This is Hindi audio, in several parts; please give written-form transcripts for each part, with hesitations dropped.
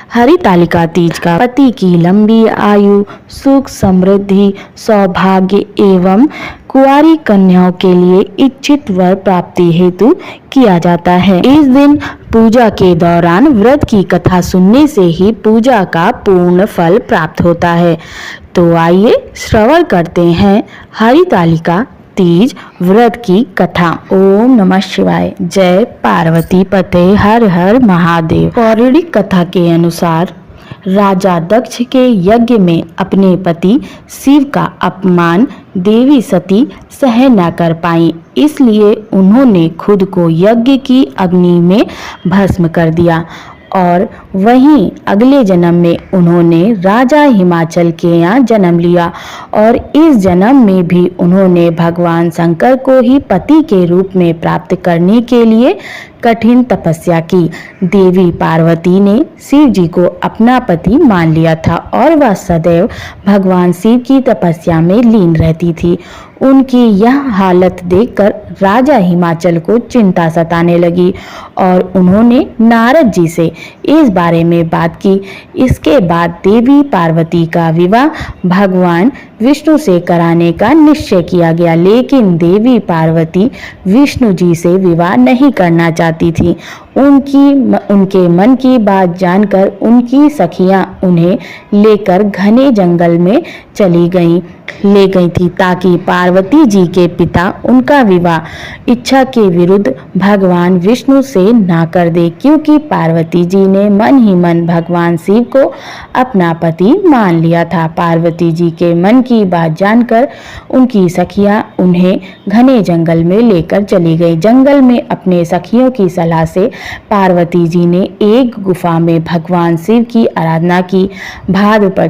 हरितालिका तीज का पति की लंबी आयु, सुख, समृद्धि, सौभाग्य एवं कुंवारी कन्याओं के लिए इच्छित वर प्राप्ति हेतु किया जाता है। इस दिन पूजा के दौरान व्रत की कथा सुनने से ही पूजा का पूर्ण फल प्राप्त होता है। तो आइए श्रवण करते हैं हरितालिका तीज व्रत की कथा। ओम नमः शिवाय। जय पार्वती पते, हर हर महादेव। पौराणिक कथा के अनुसार राजा दक्ष के यज्ञ में अपने पति शिव का अपमान देवी सती सहन न कर पाई, इसलिए उन्होंने खुद को यज्ञ की अग्नि में भस्म कर दिया और वहीं अगले जन्म में उन्होंने राजा हिमाचल के यहाँ जन्म लिया और इस जन्म में भी उन्होंने भगवान शंकर को ही पति के रूप में प्राप्त करने के लिए कठिन तपस्या की। देवी पार्वती ने शिव जी को अपना पति मान लिया था और वह सदैव भगवान शिव की तपस्या में लीन रहती थी। उनकी यह हालत देखकर राजा हिमाचल को चिंता सताने लगी और उन्होंने नारद जी से इस बारे में बात की। इसके बाद देवी पार्वती का विवाह भगवान विष्णु से कराने का निश्चय किया गया, लेकिन देवी पार्वती विष्णु जी से विवाह नहीं करना चाहती थी। उनके मन की बात जानकर उनकी सखियां उन्हें लेकर घने जंगल में ले गई थी ताकि पार्वती जी के पिता उनका विवाह इच्छा के विरुद्ध भगवान विष्णु से ना कर दे, क्योंकि पार्वती जी ने मन ही मन भगवान शिव को अपना पति मान लिया था। पार्वती जी के मन की बात जानकर उनकी सखियां उन्हें घने जंगल में लेकर चली गई। जंगल में अपने सखियों की सलाह से पार्वती जी ने एक गुफा में भगवान शिव की आराधना की। भाद्रपद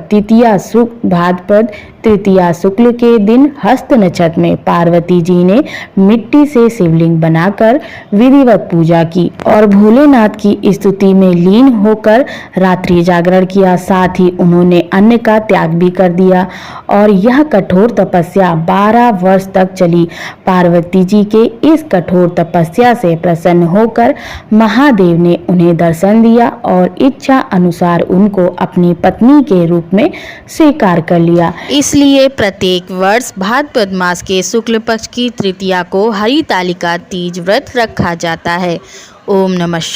तृतीया शुक्ल के दिन हस्त नक्षत्र में पार्वती जी ने मिट्टी से शिवलिंग बनाकर विधिवत पूजा की और भोलेनाथ की स्तुति में लीन होकर रात्रि जागरण किया। साथ ही उन्होंने अन्न का त्याग भी कर दिया और यह कठोर तपस्या 12 वर्ष तक चली। पार्वती जी के इस कठोर तपस्या से प्रसन्न होकर महादेव ने उन्हें दर्शन दिया और इच्छा अनुसार उनको अपनी पत्नी के रूप में स्वीकार कर लिया। इसलिए प्रत्येक वर्ष भाद्रपद मास के शुक्ल पक्ष की तृतीया को हरितालिका तीज व्रत रखा जाता है। ओम नमः शिवाय।